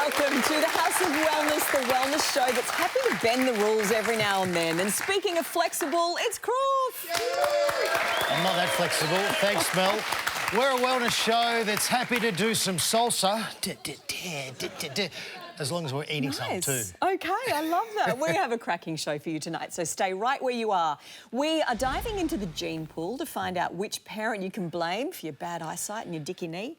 welcome to the House of Wellness, the wellness show that's happy to bend the rules every now and then. And speaking of flexible, it's Crawford. I'm not that flexible. Thanks, Mel. We're a wellness show that's happy to do some salsa. As long as we're eating something too. OK, I love that. We have a cracking show for you tonight, so stay right where you are. We are diving into the gene pool to find out which parent you can blame for your bad eyesight and your dicky knee.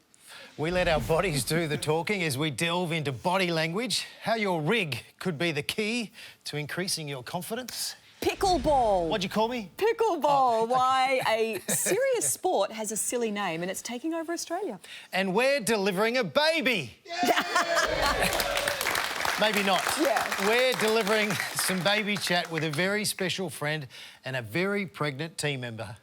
We let our bodies do the talking as we delve into body language, how your rig could be the key to increasing your confidence. Pickleball. What'd you call me? Pickleball. Oh, okay. Why a serious sport has a silly name and it's taking over Australia. And we're delivering a baby. Maybe not. Yeah. We're delivering some baby chat with a very special friend and a very pregnant team member.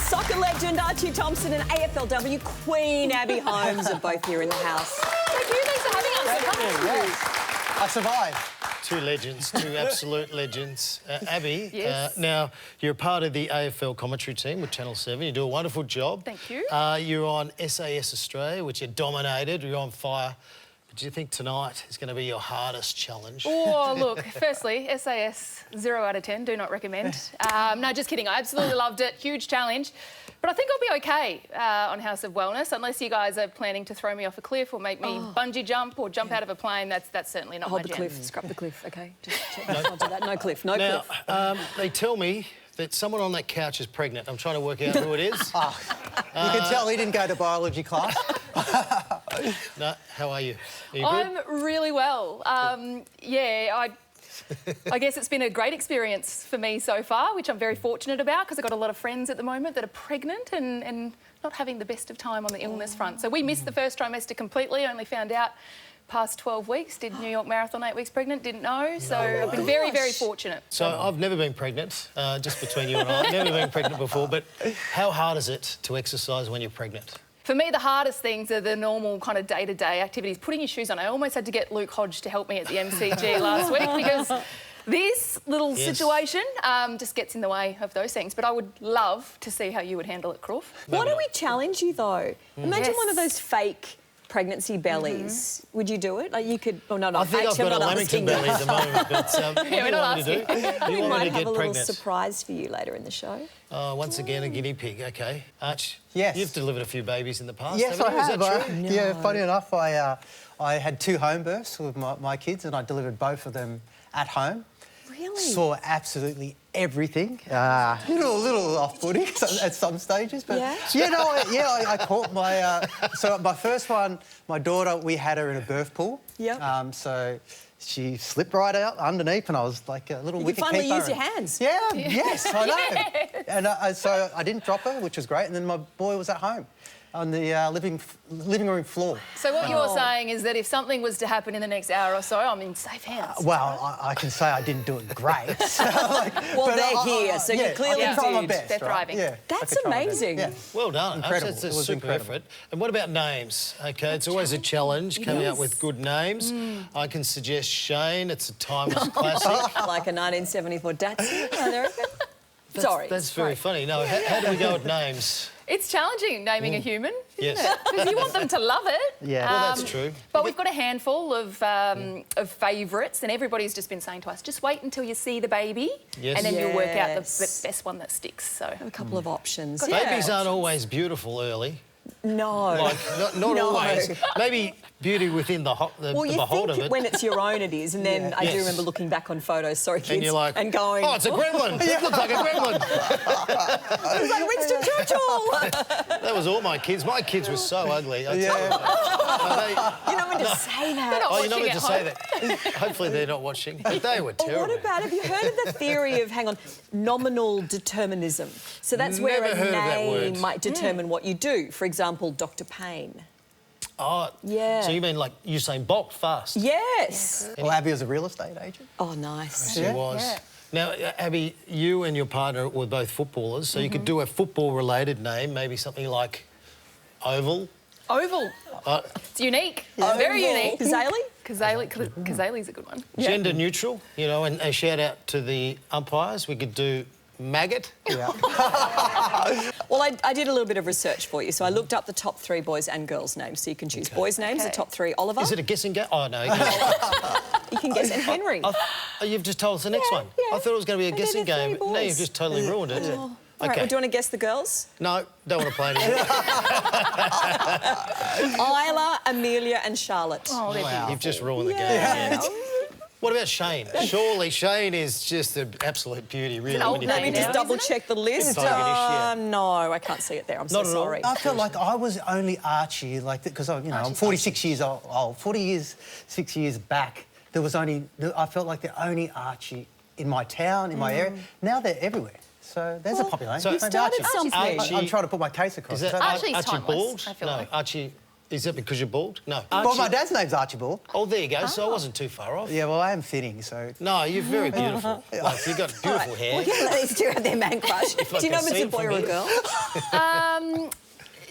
Soccer legend Archie Thompson and AFLW Queen Abbey Holmes are both here in the house. Thank you. Thanks for having us. I survived. Two legends, two absolute legends. Abby, yes. Now, you're a part of the AFL commentary team with Channel 7. You do a wonderful job. Thank you. You're on SAS Australia, which you dominated. You're on fire. But do you think tonight is going to be your hardest challenge? Oh, look, firstly, SAS, 0 out of 10, do not recommend. No, just kidding. I absolutely loved it. Huge challenge. But I think I'll be OK on House of Wellness, unless you guys are planning to throw me off a cliff or make me bungee jump or jump out of a plane. That's certainly not my jam. Hold the cliff, scrap the cliff, OK? Just not do that. No cliff, no cliff. They tell me that someone on that couch is pregnant. I'm trying to work out who it is. You can tell he didn't go to biology class. No, how are you? Are you I'm good? really well. Yeah, I guess it's been a great experience for me so far, which I'm very fortunate about because I've got a lot of friends at the moment that are pregnant and not having the best of time on the illness front. So we missed the first trimester completely, only found out past 12 weeks, did New York Marathon 8 weeks pregnant, didn't know. So I've been very, very fortunate. So I've never been pregnant, just between you and I. I've never been pregnant before, but how hard is it to exercise when you're pregnant? For me, the hardest things are the normal kind of day-to-day activities. Putting your shoes on. I almost had to get Luke Hodge to help me at the MCG last week because this little situation just gets in the way of those things. But I would love to see how you would handle it, Crawford. Why don't we challenge you, though? Imagine one of those fake pregnancy bellies. Would you do it? Like you could... Oh, no, no. I think I've got a Lamington belly at the moment, but yeah, we're not asking. We might have a little pregnant? surprise for you later in the show. Once again, a guinea pig. OK. Arch, yes. You've delivered a few babies in the past, Yes, haven't you? I have. Is that true? No. Yeah, funny enough, I had 2 home births with my kids and I delivered both of them at home. Really? Saw absolutely everything. Little off-putting at some stages, but I caught my. So my first one, my daughter, we had her in a birth pool. Yep. So she slipped right out underneath, and I was like a little wicket keeper. You finally use your hands. Yeah. Yes, I know. Yes. And so I didn't drop her, which was great. And then my boy was at home on the living room floor. So what you're saying is that if something was to happen in the next hour or so, I'm in safe hands. Well, I can say I didn't do it great. Well, they're here, so you clearly I try my did. best, They're thriving. Yeah, That's I could try my best. amazing. Yeah. Well done. Incredible. That's a It was super incredible. effort. And what about names? OK, it's always a challenge coming up with good names. I can suggest Shane. It's a timeless classic. Like a 1974 Datsun. Oh, there we go. Sorry. That's very funny. No, how do we go with names? It's challenging naming a human, isn't Yes. it? Because you want them to love it. Yeah. Well, that's true. But we've got a handful of favourites, and everybody's just been saying to us, just wait until you see the baby, Yes. and then you'll work out the Yes. best one that sticks. So A couple of options. Babies aren't always beautiful early. No. Like, not No. always. Maybe beauty within the Well, you behold of think it. when it's your own it is, and then I do Yes. remember looking back on photos, sorry kids, And you're like, and going... oh, it's a gremlin. It looks like a gremlin. It's like Winston Churchill! That was all my kids. My kids were so ugly. I tell you. You're not meant to say that. Oh, you're not watching meant to at say that. Hopefully they're not watching. But they were terrible. What about, have you heard of the theory of, hang on, nominal determinism? So that's where Never a heard of that word. name might determine what you do. For example, Dr. Payne. Oh, Yeah. So you mean like Usain Bolt fast? Yes. Well, Abbey was a real estate agent. Oh, nice. She was. Yeah. Now, Abbey, you and your partner were both footballers, so you could do a football-related name, maybe something like Oval. Oval. It's unique. Yeah. Very Oval. unique. Kazali's a good one. Gender neutral, you know, and a shout out to the umpires. We could do maggot. Yeah. Well, I did a little bit of research for you, so I looked up the top 3 boys and girls' names. So you can choose boys' names, the top 3. Oliver. Is it a guessing game? Oh, no. You can guess. And Henry. Oh, you've just told us the next one. yeah. I thought it was going to be a guessing did 3 game. No, boys. you've just totally ruined it. All right, well, do you want to guess the girls? No, don't want to play anymore. Isla, Amelia and Charlotte. Oh, they're beautiful. You've just ruined the game. Yeah. What about Shane? Surely Shane is just an absolute beauty, really. old when you Let think me about just it. double-check the list. Yeah. No, I can't see it there. I'm so Not at all. sorry. I felt like I was only Archie, like, because I'm 46 years old. 6 years back, I felt like the only Archie in my town, in my area. Now they're everywhere. So there's a popular name. So you started something. I'm trying to put my case across. Is that Archie's Archie timeless, bald? I feel No, like. Archie. Is that because you're bald? No. Well, Archie. my dad's name's Archibald. Oh, there you go. So I wasn't too far off. Yeah, well, I am fitting, so... No, you're very beautiful. Like, you've got beautiful hair. Well, yeah, these two have their man crush. Do you know if it's a boy or a girl?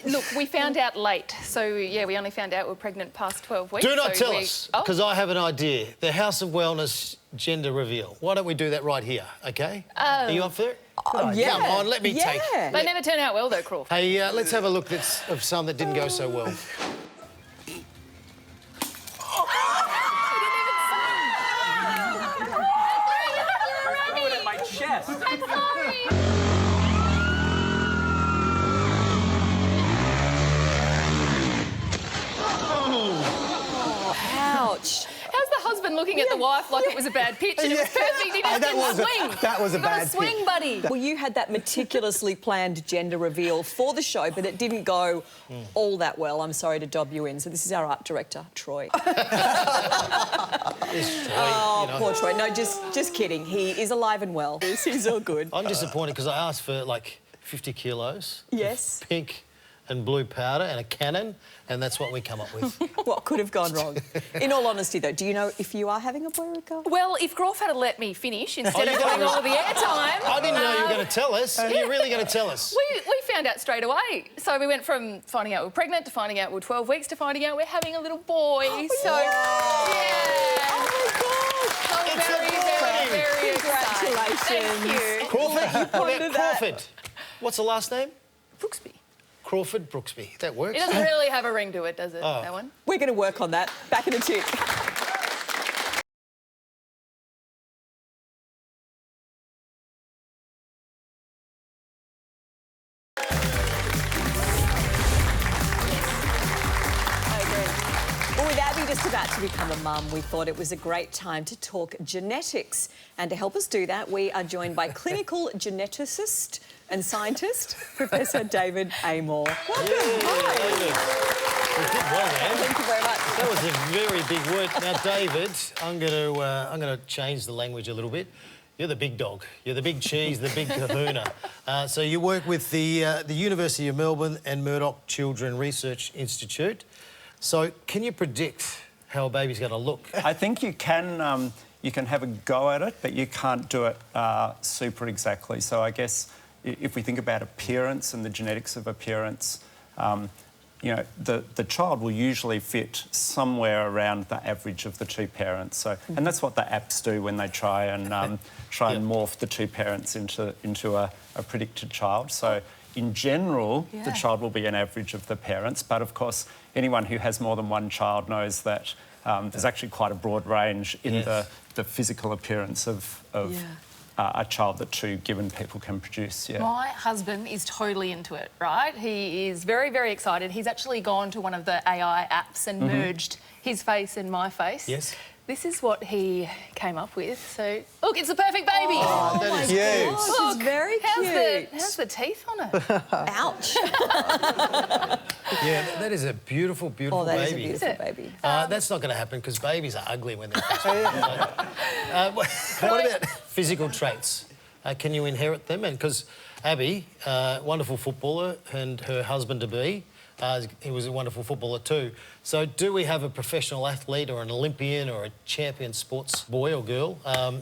Look, we found out late. So, yeah, we only found out we're pregnant past 12 weeks. Do not so tell us, Oh. because I have an idea. The House of Wellness gender reveal. Why don't we do that right here, OK? Are you up for it? Yeah. Come on, let me take... They never turn out well, though, Crawford. Hey, let's have a look of some that didn't go so well. Throw it at my chest. Ouch. How's the husband looking at the wife like it was a bad pitch and it was perfect? He just didn't swing. That was a You got bad to swing, pitch. buddy. Well, you had that meticulously planned gender reveal for the show, but it didn't go all that well. I'm sorry to dob you in. So this is our art director, Troy. Poor Troy. No, just kidding. He is alive and well. He's all good. I'm disappointed because I asked for, like, 50 kilos. Yes. Pink and blue powder and a cannon, and that's what we come up with. What could have gone wrong? In all honesty, though, do you know if you are having a boy or a girl? Well, if Crawford had let me finish instead you of got getting it. all the airtime... I didn't know you were going to tell us. Are you really going to tell us? We found out straight away. So we went from finding out we're pregnant to finding out we're 12 weeks to finding out we're having a little boy. So, yeah. Oh, So very excited. Congratulations. Thank you. Crawford? What about Crawford? What's the last name? Brooksby. Crawford Brooksby. That works. It doesn't really have a ring to it, does it, Oh. that one? We're going to work on that. Back in a tick. Well, with Abbey just about to become a mum, we thought it was a great time to talk genetics. And to help us do that, we are joined by clinical geneticist and scientist, Professor David Amor. Welcome. Hi. David. You did well there. Thank you very much. That was a very big word. Now, David, I'm going to change the language a little bit. You're the big dog. You're the big cheese, the big kahuna. So you work with the University of Melbourne and Murdoch Children Research Institute. So can you predict how a baby's going to look? I think you can have a go at it, but you can't do it super exactly. So I guess if we think about appearance and the genetics of appearance, you know, the child will usually fit somewhere around the average of the two parents. So, and that's what the apps do when they try and morph the two parents into a predicted child. So, in general, the child will be an average of the parents. But of course, anyone who has more than one child knows that there's actually quite a broad range in the physical appearance of a child that two given people can produce. Yeah. My husband is totally into it, right? He is very, very excited. He's actually gone to one of the AI apps and merged his face and my face. Yes. This is what he came up with. So, look, it's a perfect baby. Oh, that is cute. This is very cute. How's the teeth on it? Ouch. Yeah, that is a beautiful, beautiful Oh, that is a baby. beautiful baby. That's not going to happen because babies are ugly when they're what about physical traits? Can you inherit them? And because Abbey, wonderful footballer, and her husband-to-be, he was a wonderful footballer too. So do we have a professional athlete or an Olympian or a champion sports boy or girl?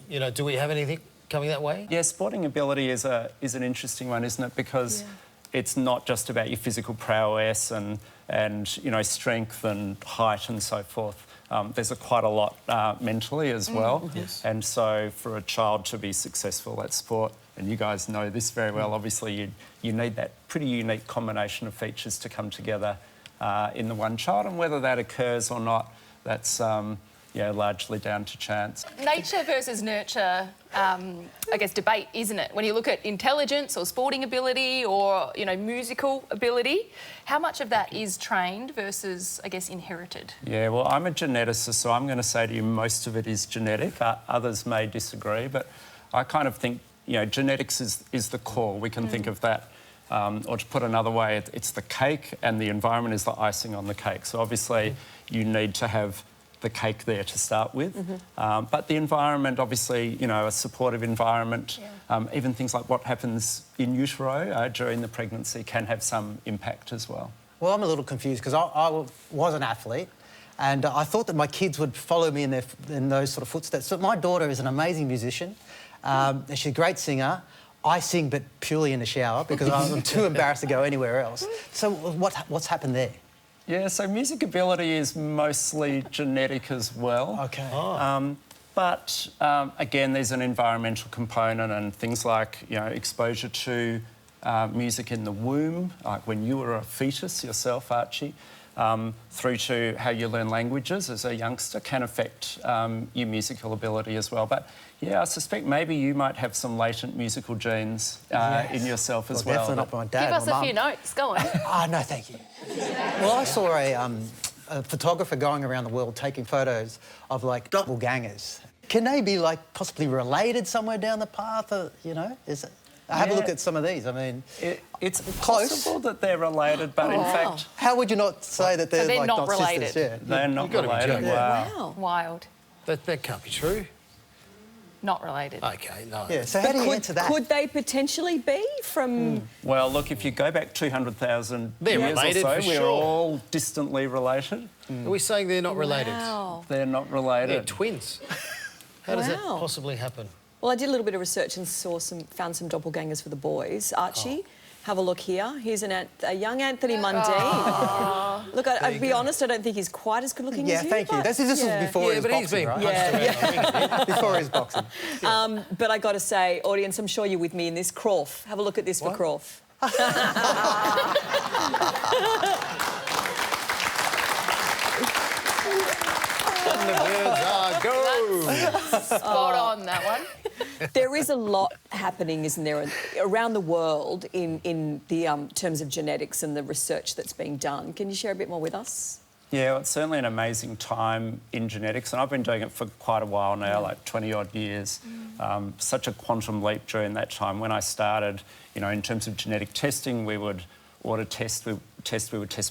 You know, do we have anything coming that way? Yeah, sporting ability is an interesting one, isn't it? Because it's not just about your physical prowess and you know, strength and height and so forth. There's quite a lot mentally as well. Yes. And so for a child to be successful at sport, and you guys know this very well, obviously you need that pretty unique combination of features to come together in the one child, and whether that occurs or not, that's largely down to chance. Nature versus nurture, I guess, debate, isn't it? When you look at intelligence or sporting ability or, you know, musical ability, how much of that is trained versus, I guess, inherited? Yeah, well, I'm a geneticist, so I'm going to say to you most of it is genetic. Others may disagree, but I kind of think, you know, genetics is the core. We can think of that. Or to put another way, it's the cake and the environment is the icing on the cake. So obviously you need to have the cake there to start with. But the environment, obviously, you know, a supportive environment, even things like what happens in utero during the pregnancy can have some impact as well. Well, I'm a little confused because I was an athlete and I thought that my kids would follow me in those sort of footsteps. So my daughter is an amazing musician. She's a great singer. I sing, but purely in the shower because I'm too embarrassed to go anywhere else. So what's happened there? Yeah, so music ability is mostly genetic as well. Okay. But again, there's an environmental component and things like, you know, exposure to music in the womb, like when you were a fetus yourself, Archie, through to how you learn languages as a youngster can affect your musical ability as well. But yeah, I suspect maybe you might have some latent musical genes in yourself as well. Definitely not my dad. Give us a few notes, go on. No, thank you. Well, I saw a photographer going around the world taking photos of, like, doppelgangers. Can they be, like, possibly related somewhere down the path? Or, you know, have a look at some of these. I mean, it's close. possible that they're related, but in fact... How would you not say that they're, they're like, not related. sisters? Yeah. They're not gotta be related. joking. Wow. Wild. That can't be true. Not related. OK, no. Yeah, so how do you answer that? Could they potentially be from... Well, look, if you go back 200,000 They're years related, or for so, we're sure. all distantly related. Are we saying they're not related? Wow. They're not related. They're twins. How does that Wow. possibly happen? Well, I did a little bit of research and found some doppelgangers for the boys. Archie, have a look here. Here's a young Anthony Mundine. Look, I'd be honest, I don't think he's quite as good looking as you. Thank you. This was before his but he's boxing, been right? punched around. Before his boxing. But I got to say, audience, I'm sure you're with me in this. Crawf. Have a look at this for Crawf. And the birds are go. Spot on, that one. There is a lot happening, isn't there, around the world in the terms of genetics and the research that's being done. Can you share a bit more with us? Yeah, well, it's certainly an amazing time in genetics, and I've been doing it for quite a while now, like 20-odd years. Such a quantum leap during that time. When I started, you know, in terms of genetic testing, we would test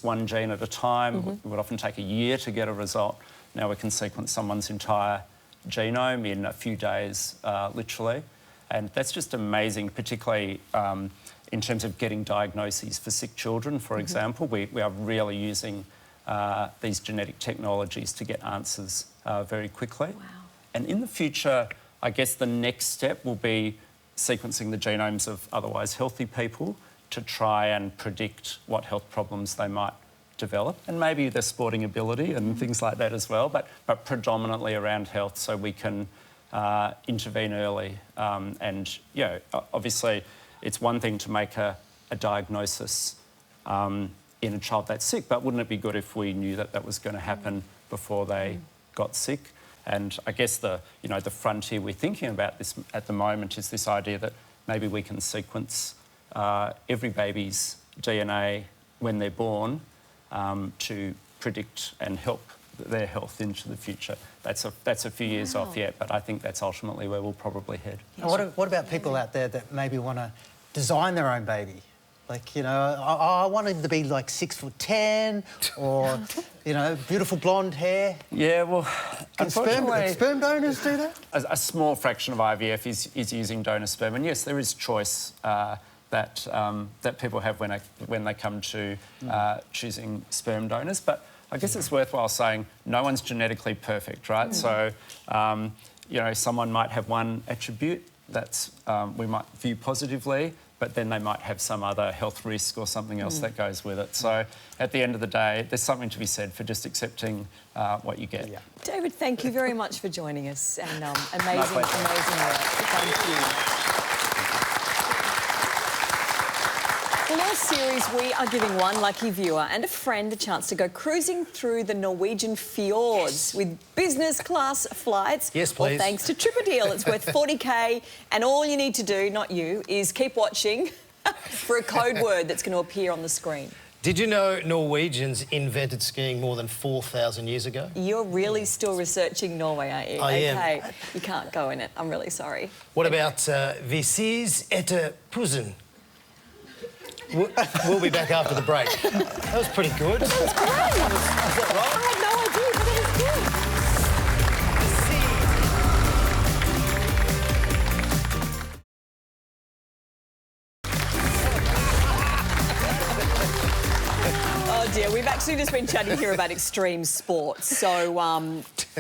one gene at a time. It would often take a year to get a result. Now we can sequence someone's entire genome in a few days, literally. And that's just amazing, particularly in terms of getting diagnoses for sick children, for example. We are really using these genetic technologies to get answers very quickly. Wow. And in the future, I guess the next step will be sequencing the genomes of otherwise healthy people to try and predict what health problems they might develop, and maybe their sporting ability and things like that as well, but predominantly around health, so we can intervene early. And, you know, obviously it's one thing to make a diagnosis in a child that's sick, but wouldn't it be good if we knew that that was going to happen before they got sick? And I guess the frontier we're thinking about this at the moment is this idea that maybe we can sequence every baby's DNA when they're born to predict and help their health into the future. That's a few years off yet, but I think that's ultimately where we'll probably head. And what about people out there that maybe want to design their own baby? Like, you know, I want him to be like 6'10", or, you know, beautiful blonde hair. Yeah, well, Can sperm donors do that? A small fraction of IVF is using donor sperm, and yes, there is choice that people have when they come to choosing sperm donors. But I guess it's worthwhile saying no one's genetically perfect, right? So, you know, someone might have one attribute that's we might view positively, but then they might have some other health risk or something else that goes with it. So at the end of the day, there's something to be said for just accepting what you get. Yeah. David, thank you very much for joining us, and amazing pleasure. work. Thank you. For our series, we are giving one lucky viewer and a friend a chance to go cruising through the Norwegian fjords with business class flights. Yes, please. All thanks to Tripadeal. It's worth 40k, and all you need to do, not you, is keep watching for a code word that's going to appear on the screen. Did you know Norwegians invented skiing more than 4,000 years ago? You're really still researching Norway, aren't you? I am. Okay, you can't go in it. I'm really sorry. What about Visis etter pussen? We'll be back after the break. That was pretty good. That was great. Is that right? I had no idea, but that was good. Oh dear, we've actually just been chatting here about extreme sports. So,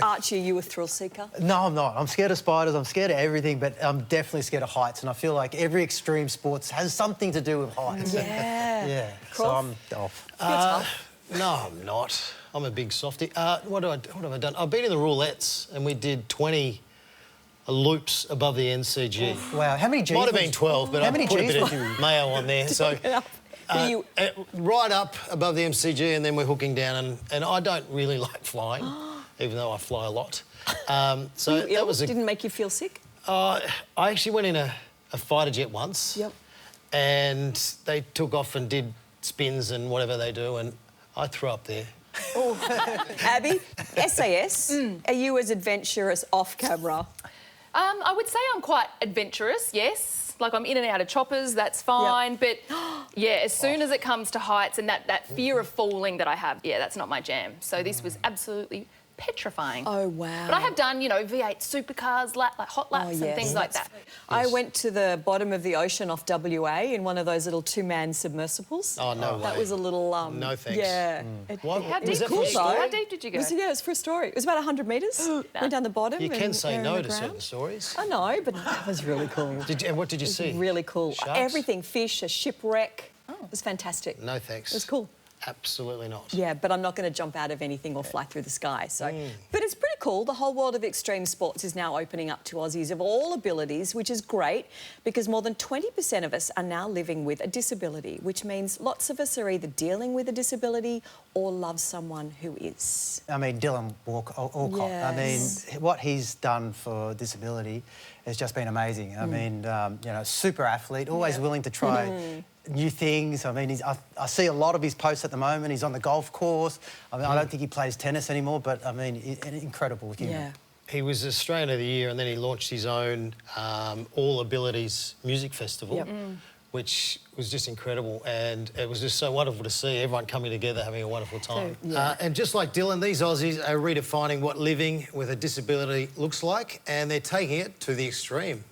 Archie, are you a thrill seeker? No, I'm not. I'm scared of spiders, I'm scared of everything, but I'm definitely scared of heights, and I feel like every extrame sports has something to do with heights. Yeah. Yeah, so Croft? I'm off. No, I'm not. I'm a big softie. What have I done? I've been in the roulettes and we did 20 loops above the NCG. Wow, how many G's? Might have been 12, but How I many put a Gs bit was you? of mayo on there. So right up above the MCG, and then we're hooking down, and I don't really like flying, even though I fly a lot. So Were you that ill? was a... Didn't make you feel sick? I actually went in a fighter jet once. Yep. And they took off and did spins and whatever they do, and I threw up there. Oh. Abbey, SAS, are you as adventurous off camera? I would say I'm quite adventurous, yes. Like, I'm in and out of choppers, that's fine. But, yeah, as soon as it comes to heights and that fear of falling that I have, yeah, that's not my jam. So this was absolutely petrifying. Oh, wow. But I have done, you know, V8 supercars, like hot laps and things like that. I went to the bottom of the ocean off WA in one of those little two-man submersibles. Oh, no way. That was a little... No thanks. Yeah. What? How Was deep, that for a story? how deep did you go? Yeah, it was for a story. It was about 100 metres. Went down the bottom. You can and say there no in to the certain ground. stories. I know, but that was really cool. And what did you see? Really cool. Sharks? Everything, fish, a shipwreck. It was fantastic. No thanks. It was cool. Absolutely not. Yeah, but I'm not going to jump out of anything or fly through the sky. So, But it's pretty cool. The whole world of extreme sports is now opening up to Aussies of all abilities, which is great because more than 20% of us are now living with a disability, which means lots of us are either dealing with a disability or love someone who is. I mean, Dylan Alcott, Yes. I mean, what he's done for disability has just been amazing. I mean, you know, super athlete, always willing to try new things. I mean, I see a lot of his posts at the moment. He's on the golf course. I mean, I don't think he plays tennis anymore, but, I mean, an incredible human. Yeah. He was Australian of the Year, and then he launched his own All Abilities Music Festival, which was just incredible. And it was just so wonderful to see everyone coming together, having a wonderful time. And just like Dylan, these Aussies are redefining what living with a disability looks like, and they're taking it to the extreme.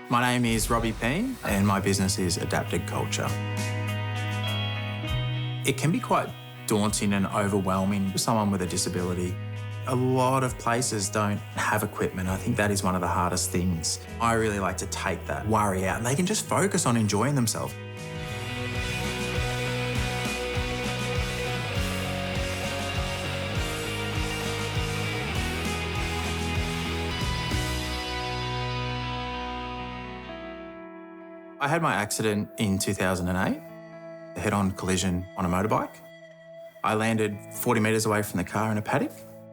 My name is Robbie Payne and my business is Adapted Culture. It can be quite daunting and overwhelming for someone with a disability. A lot of places don't have equipment. I think that is one of the hardest things. I really like to take that worry out and they can just focus on enjoying themselves. I had my accident in 2008, a head-on collision on a motorbike. I landed 40 metres away from the car in a paddock.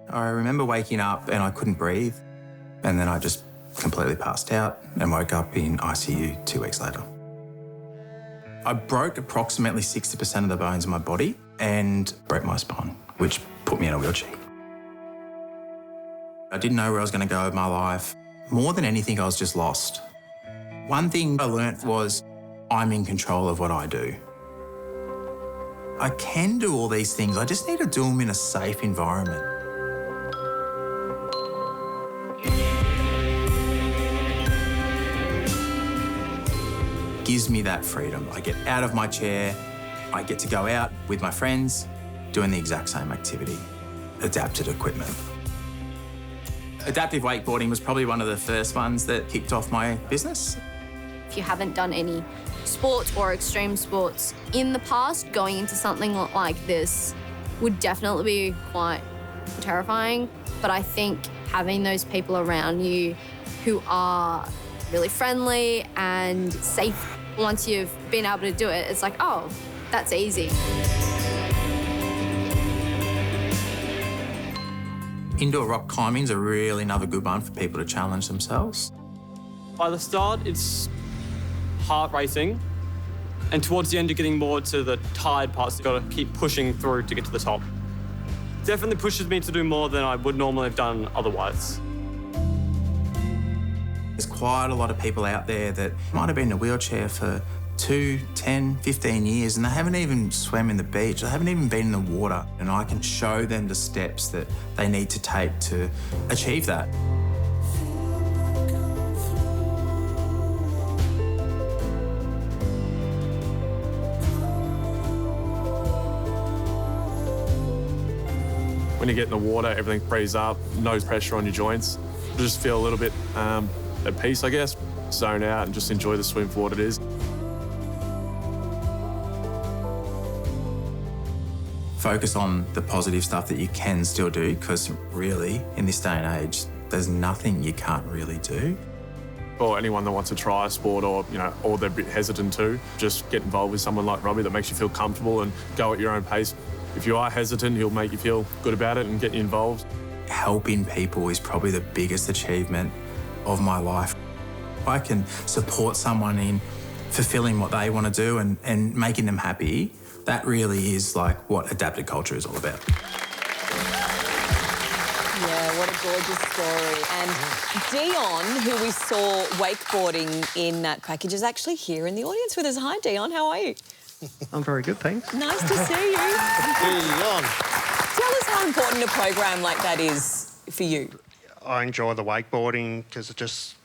I remember waking up and I couldn't breathe, and then I just completely passed out and woke up in ICU 2 weeks later. I broke approximately 60% of the bones in my body and broke my spine, which put me in a wheelchair. I didn't know where I was going to go with my life. More than anything, I was just lost. One thing I learnt was I'm in control of what I do. I can do all these things, I just need to do them in a safe environment. Gives me that freedom. I get out of my chair, I get to go out with my friends, doing the exact same activity. Adapted equipment. Adaptive wakeboarding was probably one of the first ones that kicked off my business. If you haven't done any sports or extreme sports in the past, going into something like this would definitely be quite terrifying. But I think having those people around you who are really friendly and safe, once you've been able to do it, it's like, oh, that's easy. Indoor rock climbing's a really another good one for people to challenge themselves. By the start, it's heart racing, and towards the end, you're getting more to the tired parts. You've got to keep pushing through to get to the top. Definitely pushes me to do more than I would normally have done otherwise. There's quite a lot of people out there that might have been in a wheelchair for 2, 10, 15 years and they haven't even swam in the beach, they haven't even been in the water. And I can show them the steps that they need to take to achieve that. When you get in the water, everything frees up, no pressure on your joints. You just feel a little bit at peace, I guess. Zone out and just enjoy the swim for what it is. Focus on the positive stuff that you can still do, because really, in this day and age, there's nothing you can't really do. For anyone that wants to try a sport or they're a bit hesitant to, just get involved with someone like Robbie that makes you feel comfortable and go at your own pace. If you are hesitant, he'll make you feel good about it and get you involved. Helping people is probably the biggest achievement of my life. If I can support someone in fulfilling what they want to do and making them happy, that really is like what adapted culture is all about. Yeah, what a gorgeous story. And Dion, who we saw wakeboarding in Crackage, is actually here in the audience with us. Hi, Dion, how are you? I'm very good, thanks. Nice to see you. Dion. Tell us how important a program like that is for you. I enjoy the wakeboarding because it just,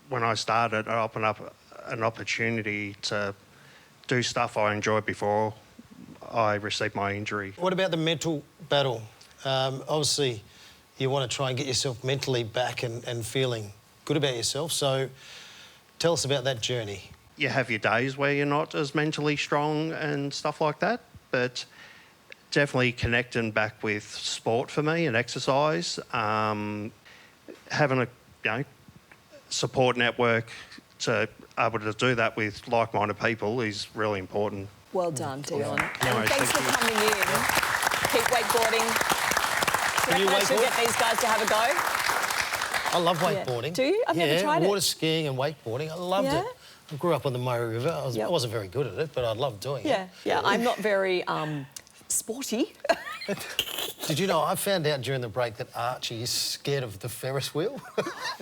when I started, it opened up an opportunity to do stuff I enjoyed before I received my injury. What about the mental battle? Obviously, you want to try and get yourself mentally back and feeling good about yourself. So tell us about that journey. You have your days where you're not as mentally strong and stuff like that, but definitely connecting back with sport for me and exercise. Having a support network to able to do that with like-minded people is really important. Well done, Dion. No, And thanks for coming in. Keep wakeboarding. Do you reckon I should get these guys to have a go? I love wakeboarding. Yeah. Do you? I've never tried it. Water skiing and wakeboarding. I loved it. I grew up on the Murray River. I wasn't very good at it, but I loved doing it. Yeah, I'm not very sporty. Did you know, I found out during the break that Archie is scared of the Ferris wheel?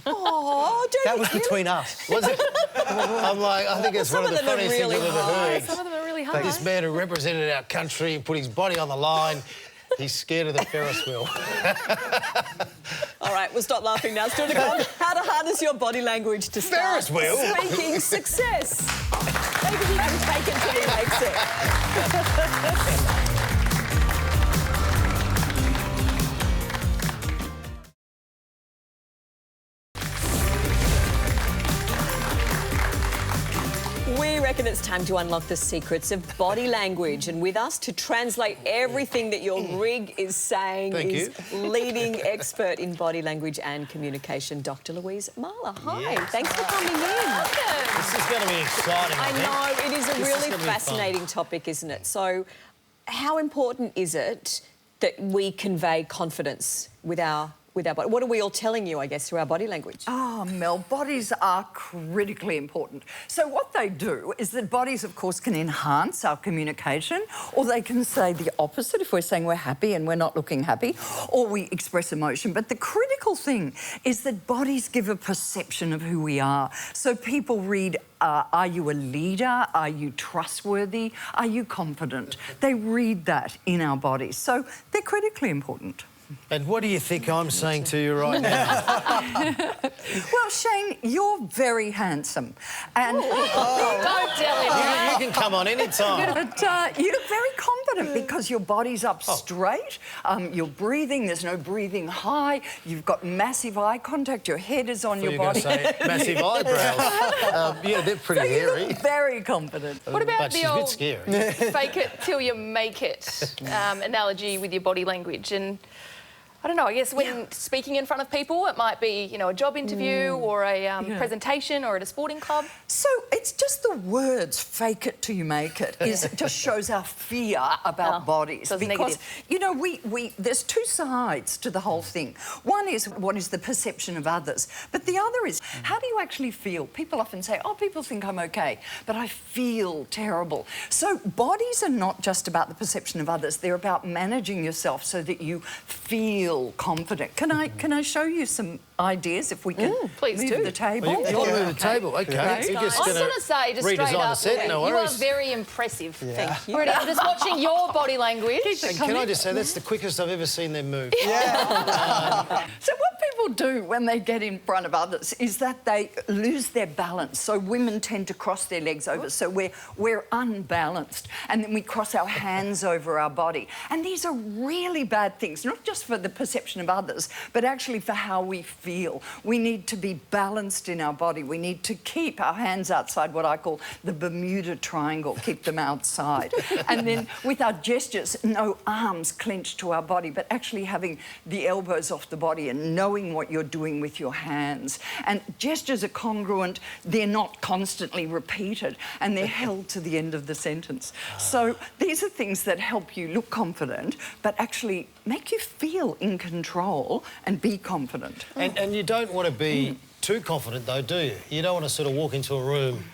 Oh, that was between us. Was it? I'm like, I think it's one of the funniest things I've ever heard. Some of them are really hard. This man who represented our country and put his body on the line, he's scared of the Ferris wheel. All right, we'll stop laughing now. Still to come, how to harness your body language to start Ferris wheel? speaking success. Maybe he can take it till he makes it. We reckon it's time to unlock the secrets of body language, and with us to translate everything that your rig is saying leading expert in body language and communication, Dr. Louise Marler. Hi, thanks for coming in. This is going to be exciting. I know, it is a really fascinating topic, isn't it? So how important is it that we convey confidence with our body? What are we all telling you, I guess, through our body language? Oh, Mel, bodies are critically important. So what they do is that bodies, of course, can enhance our communication, or they can say the opposite if we're saying we're happy and we're not looking happy, or we express emotion. But the critical thing is that bodies give a perception of who we are. So people read, are you a leader? Are you trustworthy? Are you confident? They read that in our bodies. So they're critically important. And what do you think I'm saying to you right now? Well, Shane, you're very handsome. And don't tell him. You can come on any time. But you look very confident because your body's up straight, you're breathing, there's no breathing high, you've got massive eye contact, your head is on your body. Say massive eyebrows. Yeah, they're pretty So you hairy. look very confident. What about But the she's a bit old scary. fake it till you make it analogy with your body language? And I don't know, I guess when speaking in front of people, it might be, you know, a job interview or a presentation or at a sporting club. So it's just the words "fake it till you make it" it just shows our fear about bodies. so it's Because negative. you know, there's two sides to the whole thing. One is what is the perception of others, but the other is how do you actually feel? People often say, "Oh, people think I'm okay, but I feel terrible." So bodies are not just about the perception of others; they're about managing yourself so that you feel confident. Can I show you some ideas if we can please move do. the table? You want to move the table? OK. Okay. You're just I was going going to say, just straight redesign the up, set, no you are worries. very impressive. Thank you. Already, I'm just watching your body language. And can I just say, that's the quickest I've ever seen them move. So what people do when they get in front of others is that they lose their balance. So women tend to cross their legs over, so we're unbalanced, and then we cross our hands over our body. And these are really bad things, not just for the perception of others, but actually for how we feel. We need to be balanced in our body. We need to keep our hands outside what I call the Bermuda Triangle, keep them outside. And then with our gestures, no arms clenched to our body, but actually having the elbows off the body and knowing what you're doing with your hands. And gestures are congruent, they're not constantly repeated, and they're held to the end of the sentence. So these are things that help you look confident, but actually make you feel in control and be confident. And you don't want to be too confident, though, do you? You don't want to sort of walk into a room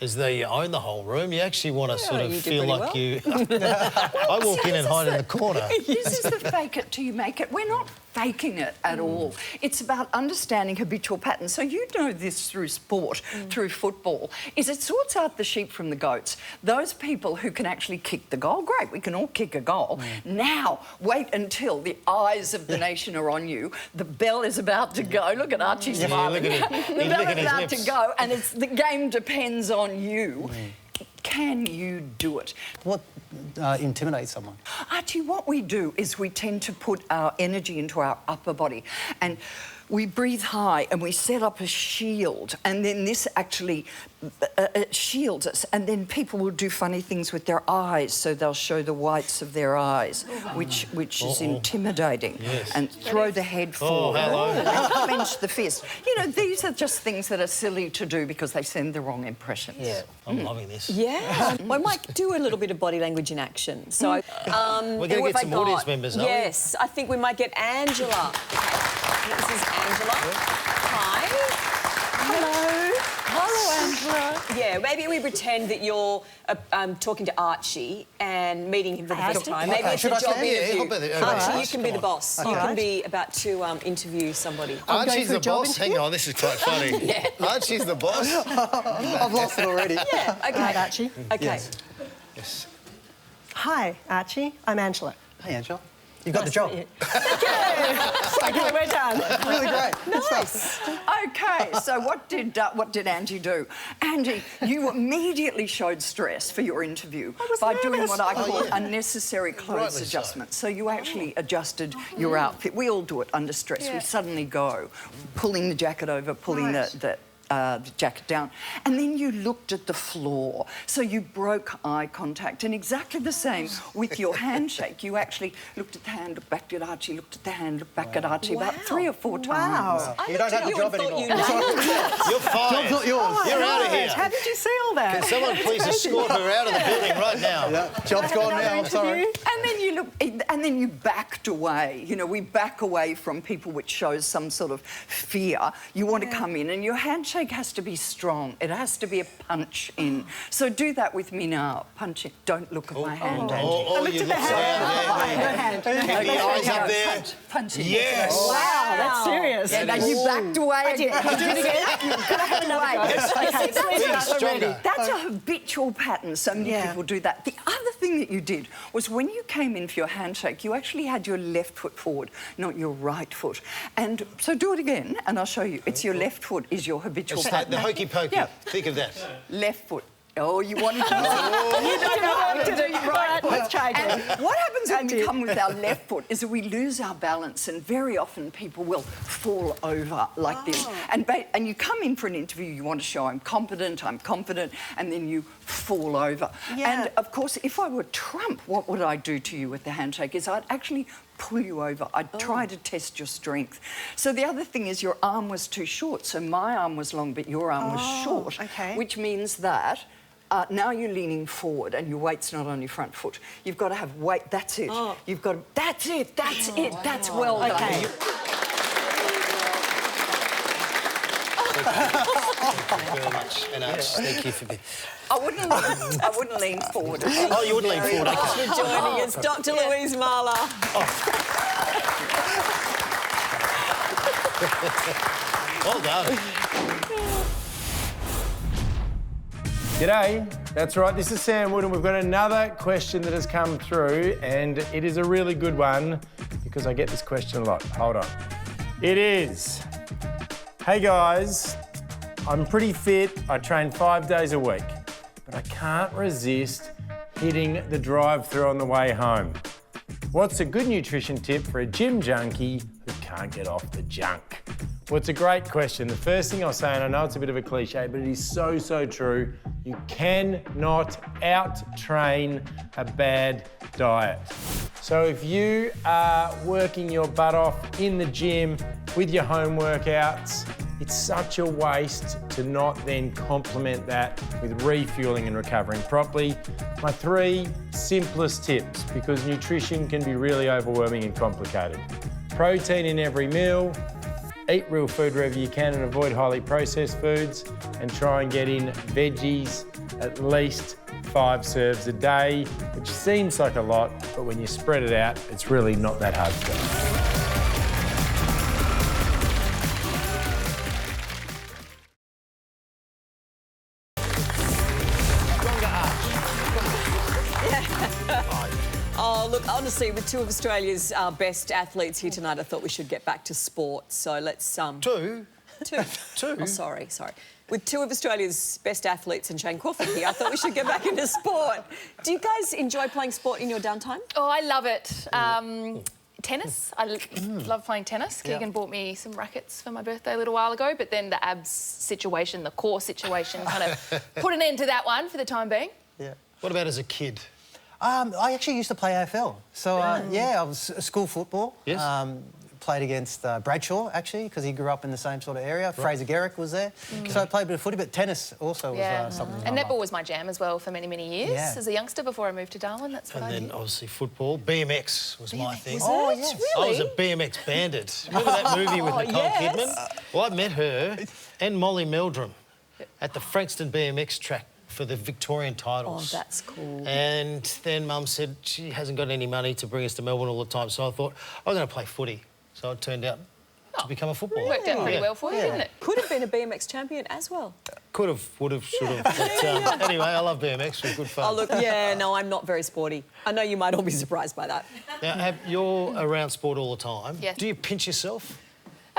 as though you own the whole room. You actually want to sort of feel like you... I walk in and hide in the corner. This is the fake it till you make it. We're not faking it at all. It's about understanding habitual patterns. So you know this through sport, through football, is it sorts out the sheep from the goats. Those people who can actually kick the goal, great, we can all kick a goal. Now, wait until the eyes of the nation are on you. The bell is about to go. Look at Archie smiling. look at him. The He's bell licking is his about lips. to go, and the game depends on you. Can you do it? What intimidates someone? Archie, what we do is we tend to put our energy into our upper body, and we breathe high and we set up a shield, and then this actually shields us, and then people will do funny things with their eyes, so they'll show the whites of their eyes, which is intimidating, and throw the head forward and clench the fist. You know, these are just things that are silly to do because they send the wrong impressions. Yeah, I'm loving this. Yeah. I might do a little bit of body language in action. So, We're going to get some audience members, aren't we? Yes, I think we might get Angela. Okay. This is Angela. Hi. Hello. Hello, Angela. Yeah, maybe we pretend that you're talking to Archie and meeting him for the first time. Maybe it's a job interview. Archie, you can be the boss. You can be about to interview somebody. Archie's the boss? Hang on, this is quite funny. Archie's the boss? I've lost it already. Yeah, okay. Right, Archie. Okay. Yes. Hi, Archie. I'm Angela. Hey, Angela. You got the job. Okay, we're done. Really great. Nice. Okay, so what did Angie do? Angie, you immediately showed stress for your interview by doing what I call unnecessary clothes Rightly adjustments. So you actually adjusted your outfit. We all do it under stress. Yeah. We suddenly go, pulling the jacket over, pulling the jacket down, and then you looked at the floor. So you broke eye contact, and exactly the same with your handshake. You actually looked at the hand, looked back at Archie, looked at the hand, looked back at Archie about 3 or 4 times. Wow. I You don't looked at have the you job and thought anymore. you nailed it. You're fired. Job's not yours. You're out of here. How did you see all that? Can someone please escort her out of the building right now? Yeah, job's gone now, I'm sorry. And then you look, and then you backed away. You know, we back away from people, which shows some sort of fear. You want to come in, and your handshake has to be strong. It has to be a punch in. So do that with me now. Punch it. Don't look at my hand, Angie. You look hand. Keep the eyes up there. Punch it. Yes. Wow, that's serious. Yeah, now you backed away again. Do it again. You backed away. Being stronger. That's a habitual pattern. So many people do that. The other thing that you did was when you came in for your handshake, you actually had your left foot forward, not your right foot. And so do it again, and I'll show you. It's your left foot is your habitual It's like pattern. the hokey pokey. Yeah. Think of that. Left foot. Oh, you wanted to... You don't know what to do. Right, let's change And it. what happens when we did. come with our left foot is that we lose our balance, and very often people will fall over like this. And you come in for an interview, you want to show I'm confident, and then you fall over. Yeah. And of course, if I were Trump, what would I do to you with the handshake? Is I'd actually pull you over. I'd try to test your strength. So the other thing is your arm was too short. So my arm was long, but your arm was short, okay. which means that now you're leaning forward and your weight's not on your front foot. You've got to have weight. That's it. You've got to... That's it. That's it. That's well done. Okay. Thank you very much. And thank you for being... I wouldn't lean forward. Oh, you wouldn't lean forward. Thanks for joining us, Dr. Louise Marler. Well done. G'day, that's right, this is Sam Wood and we've got another question that has come through and it is a really good one because I get this question a lot. Hold on. It is, hey guys, I'm pretty fit, I train 5 days a week, but I can't resist hitting the drive-through on the way home. What's a good nutrition tip for a gym junkie who can't get off the junk? Well, it's a great question. The first thing I'll say, and I know it's a bit of a cliche, but it is so, so true. You cannot out-train a bad diet. So if you are working your butt off in the gym with your home workouts, it's such a waste to not then complement that with refueling and recovering properly. My 3 simplest tips, because nutrition can be really overwhelming and complicated. Protein in every meal, eat real food wherever you can and avoid highly processed foods, and try and get in veggies at least 5 serves a day, which seems like a lot, but when you spread it out, it's really not that hard to do. Oh, look, honestly, with 2 of Australia's best athletes here tonight, I thought we should get back to sport. So let's... 2? 2. 2? Oh, sorry. With 2 of Australia's best athletes and Shane Crawford here, I thought we should get back into sport. Do you guys enjoy playing sport in your downtime? Oh, I love it. Tennis. I love playing tennis. Keegan bought me some rackets for my birthday a little while ago, but then the abs situation, the core situation, kind of put an end to that one for the time being. Yeah. What about as a kid? I actually used to play AFL. So, yeah, I was school football. Yes. Played against Bradshaw, actually, because he grew up in the same sort of area. Right. Fraser Garrick was there. So I played a bit of footy, but tennis also was something. And netball was my jam as well for many, many years. Yeah. As a youngster before I moved to Darwin, that's what I did. And then, obviously, football. BMX was my thing. Oh, yes. Really? I was a BMX bandit. Remember that movie with Nicole Kidman? Well, I met her and Molly Meldrum at the Frankston BMX track for the Victorian titles. Oh, that's cool. And then Mum said she hasn't got any money to bring us to Melbourne all the time, so I thought I was going to play footy. So it turned out to become a footballer. Worked out pretty well for you, didn't it? Could have been a BMX champion as well. Could have, would have, should have. But anyway, I love BMX. It was good fun. Oh, look, no, I'm not very sporty. I know you might all be surprised by that. Now, you're around sport all the time. Yes. Do you pinch yourself?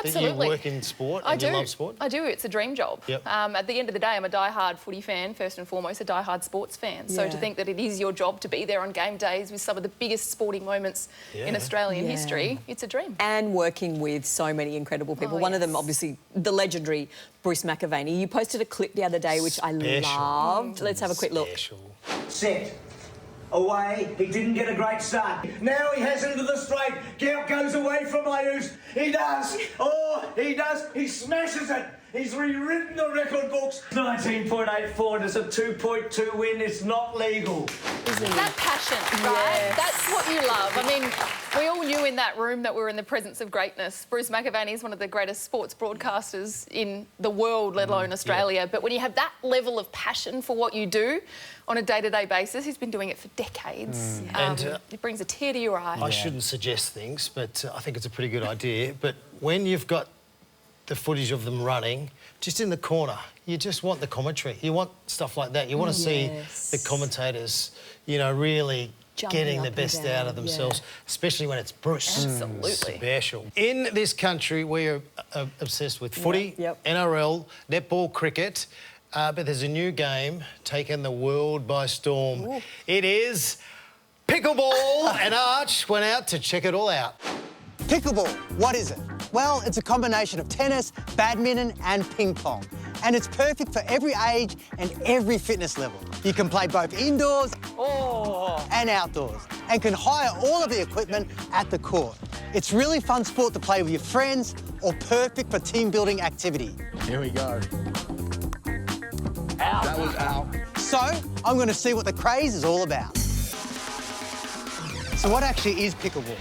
Absolutely. That you work in sport and you love sport? I do. It's a dream job. Yep. At the end of the day, I'm a die-hard footy fan, first and foremost, a die-hard sports fan. So to think that it is your job to be there on game days with some of the biggest sporting moments in Australian history, it's a dream. And working with so many incredible people. One of them, obviously, the legendary Bruce McAvaney. You posted a clip the other day, which I loved. Let's have a quick look. Set. Away, he didn't get a great start. Now he has into the straight. Gout goes away from Ayush. He does. Oh, he does. He smashes it. He's rewritten the record books. 19.84. It's a 2.2 win. It's not legal. That passion, right? That's what you love. I mean, we all knew in that room that we were in the presence of greatness. Bruce McAvaney is one of the greatest sports broadcasters in the world, let alone Australia. But when you have that level of passion for what you do on a day-to-day basis, he's been doing it for decades. It brings a tear to your eye. I shouldn't suggest things, but I think it's a pretty good idea. But when you've got the footage of them running, just in the corner, you just want the commentary. You want stuff like that. You want to see the commentators, you know, really getting the best out of themselves, especially when it's Bruce. Absolutely. Special. In this country, we are obsessed with footy, NRL, netball, cricket, but there's a new game taking the world by storm. Ooh. It is Pickleball, and Arch went out to check it all out. Pickleball, what is it? Well, it's a combination of tennis, badminton and ping pong. And it's perfect for every age and every fitness level. You can play both indoors and outdoors and can hire all of the equipment at the court. It's really fun sport to play with your friends or perfect for team building activity. Here we go. Out. That was out. So, I'm going to see what the craze is all about. So what actually is pickleball?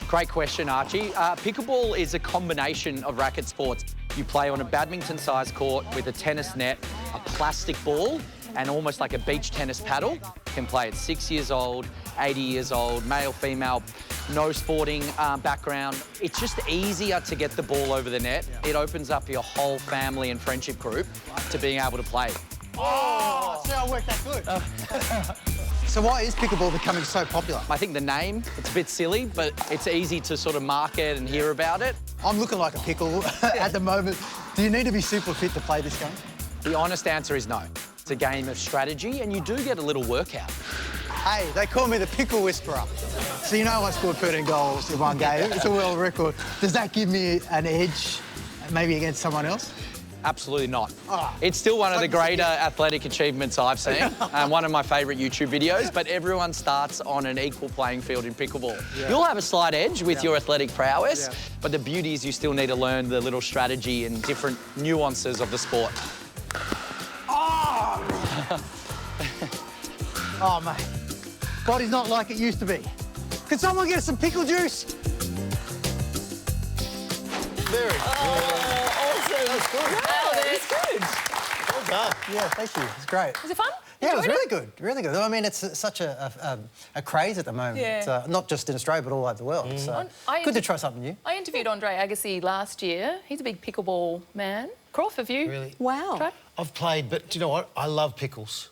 Great question, Archie. Pickleball is a combination of racket sports. You play on a badminton-sized court with a tennis net, a plastic ball, and almost like a beach tennis paddle. You can play at 6 years old, 80 years old, male, female, no sporting background. It's just easier to get the ball over the net. It opens up your whole family and friendship group to being able to play. Oh, see how I worked that good. So why is pickleball becoming so popular? I think the name, it's a bit silly, but it's easy to sort of market and hear about it. I'm looking like a pickle at the moment. Do you need to be super fit to play this game? The honest answer is no. It's a game of strategy and you do get a little workout. Hey, they call me the pickle whisperer. So you know I scored 13 goals in one game. It's a world record. Does that give me an edge maybe against someone else? Absolutely not. It's still one of the greater athletic achievements I've seen, and one of my favourite YouTube videos, but everyone starts on an equal playing field in pickleball. Yeah. You'll have a slight edge with your athletic prowess, but the beauty is you still need to learn the little strategy and different nuances of the sport. Oh, mate. Body's not like it used to be. Can someone get us some pickle juice? Very good. Awesome. That's good. Wow, that's good. Well done. Yeah, thank you. It's great. Was it fun? Yeah, it was really good, really good. I mean, it's such a craze at the moment. Yeah. Not just in Australia, but all over the world. So good to try something new. I interviewed Andre Agassi last year. He's a big pickleball man. Crawford, have you? Really? Wow. Tried? I've played, but do you know what? I love pickles.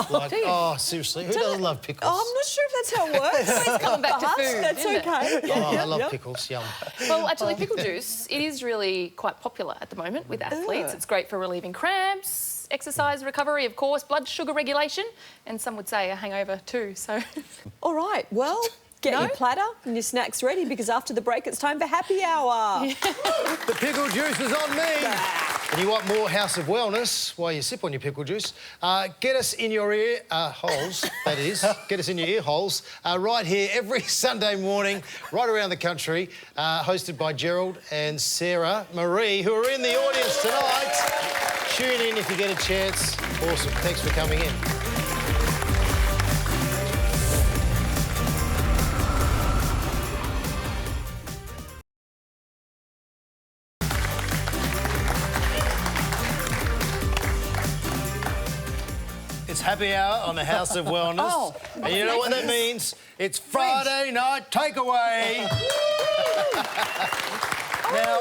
Do you? Oh, seriously, who doesn't love pickles? Oh, I'm not sure if that's how it works. It's coming back to food. That's okay. I love pickles, yum. Well, actually, pickle juice, it is really quite popular at the moment with athletes. It's great for relieving cramps, exercise recovery, of course, blood sugar regulation, and some would say a hangover too, so... All right, well, get your platter and your snacks ready because after the break it's time for happy hour. The pickle juice is on me. And you want more House of Wellness while you sip on your pickle juice, get us in your ear holes, that is. Get us in your ear holes right here every Sunday morning, right around the country, hosted by Gerald and Sarah Marie, who are in the audience tonight. Tune in if you get a chance. Awesome. Thanks for coming in. It's happy hour on the House of Wellness. And you know what that means? It's Friday night takeaway. Now,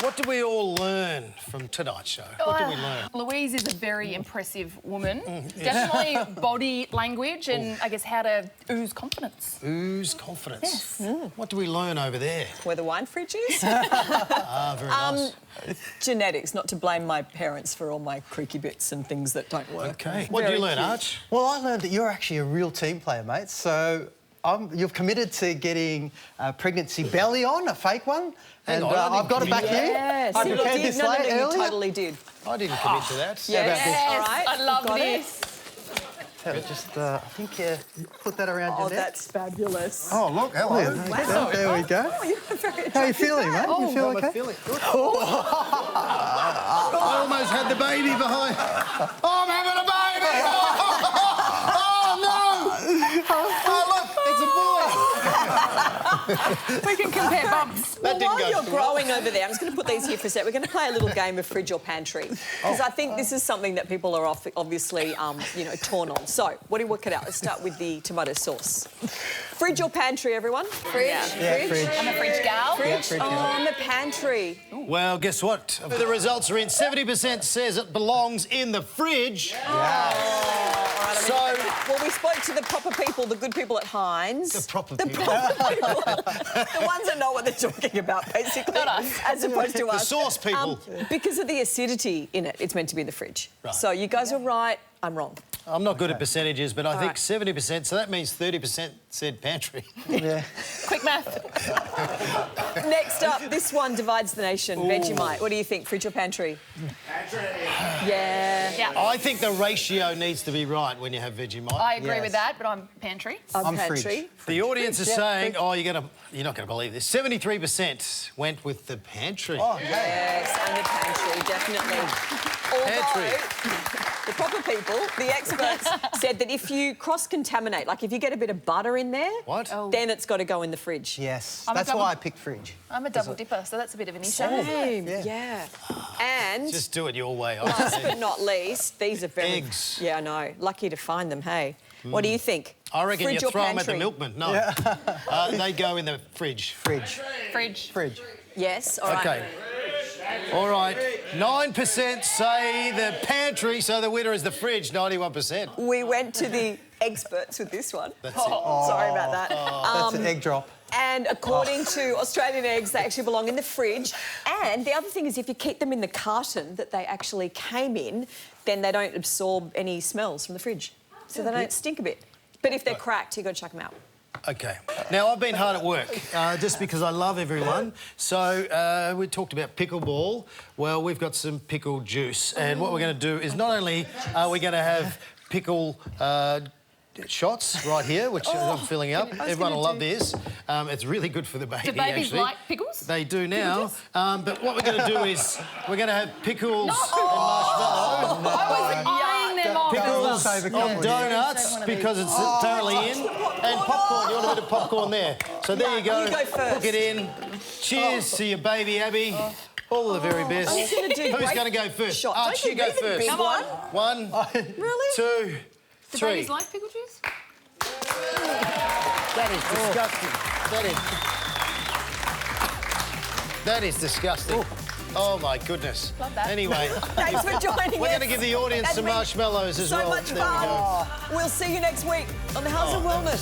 what do we all learn from tonight's show? What do we learn? Louise is a very impressive woman. Definitely body language and I guess how to ooze confidence. Ooze confidence. Yes. What do we learn over there? Where the wine fridge is. Very nice. Genetics, not to blame my parents for all my creaky bits and things that don't work. OK. What did you learn, Arch? Well, I learned that you're actually a real team player, mate. So you've committed to getting a pregnancy belly on, a fake one. And I've got it back here. I prepared this no, earlier. you totally did. I didn't commit to that. Yes, all right. I love this. Just, I think, put that around your neck. That's fabulous. Oh, look, hello. Wow. There we go. Oh, you're very How are you feeling, mate? You feel okay? I'm feeling good. I almost had the baby behind. Oh, I'm having a baby! Oh, no! Oh, look, it's a boy. We can compare bumps. Well, while you're growing over there, I'm just going to put these here for a sec. We're going to play a little game of fridge or pantry because I think this is something that people are obviously, torn on. So, what do you work it out? Let's start with the tomato sauce. Fridge or pantry, everyone? Fridge. Yeah, fridge. I'm a fridge gal. Fridge. I'm a pantry. Well, guess what? The results are in. 70% says it belongs in the fridge. Yeah. So Well, we spoke to the proper people, the good people at Heinz. The proper people. The ones that know what they're talking about, basically. Not us. As opposed to us. The sauce people. Because of the acidity in it, it's meant to be in the fridge. Right. So you guys are right, I'm wrong. I'm not good at percentages, but I think right. 70%, so that means 30% said pantry. Yeah. Quick math. Next up, this one divides the nation. Vegemite. What do you think, fridge or pantry? Pantry. Yeah. I think the ratio needs to be right when you have Vegemite. I agree with that, but I'm pantry. I'm fridge. pantry. The audience is saying, oh, you're not going to believe this. 73% went with the pantry. Oh, Yes, and the pantry, definitely. Although, the proper people, the experts, said that if you cross-contaminate, like if you get a bit of butter in there, then it's got to go in the fridge. Yes, I'm a that's double- why I picked fridge. I'm a double dipper, so that's a bit of an issue. Same, yeah. And Just do it your way. I last think. but not least, these are very... Eggs. Yeah, I know. Lucky to find them, hey. What do you think? I reckon Fridge you or throw them at the pantry? milkman. No. They go in the fridge. Fridge. Fridge. Fridge. Yes, all right. OK. All right. 9% say the pantry, so the winner is the fridge, 91%. We went to the experts with this one. That's Sorry about that. That's an egg drop. And according to Australian eggs, they actually belong in the fridge. And the other thing is if you keep them in the carton that they actually came in, then they don't absorb any smells from the fridge. So they don't stink a bit. But if they're cracked, you've got to chuck them out. OK. Now, I've been hard at work just because I love everyone. So we talked about pickleball. Well, we've got some pickle juice. And what we're going to do is not only are we going to have pickle shots right here, which I'm filling up. Everyone will love this. It's really good for the baby, Do babies actually. like pickles? They do now. But what we're going to do is we're going to have pickles and marshmallow. I was eyeing them off. Pickles Save a on couple. donuts because it's thoroughly in. And popcorn. You want a bit of popcorn there. So there you go. You go first. Hook it in. Cheers to your baby, Abbey. All the very best. Who's going to do Who's great going to go first? shot? Archie, you Don't go you read the first. big one? One, Really? 2, Do 3. babies like pickle juice? That is disgusting. That is disgusting. Oh, my goodness. Love that. Anyway. Thanks for joining us. We're going to give the audience That's some been marshmallows as so well. much There we go. fun. We'll see you next week on the House of Wellness.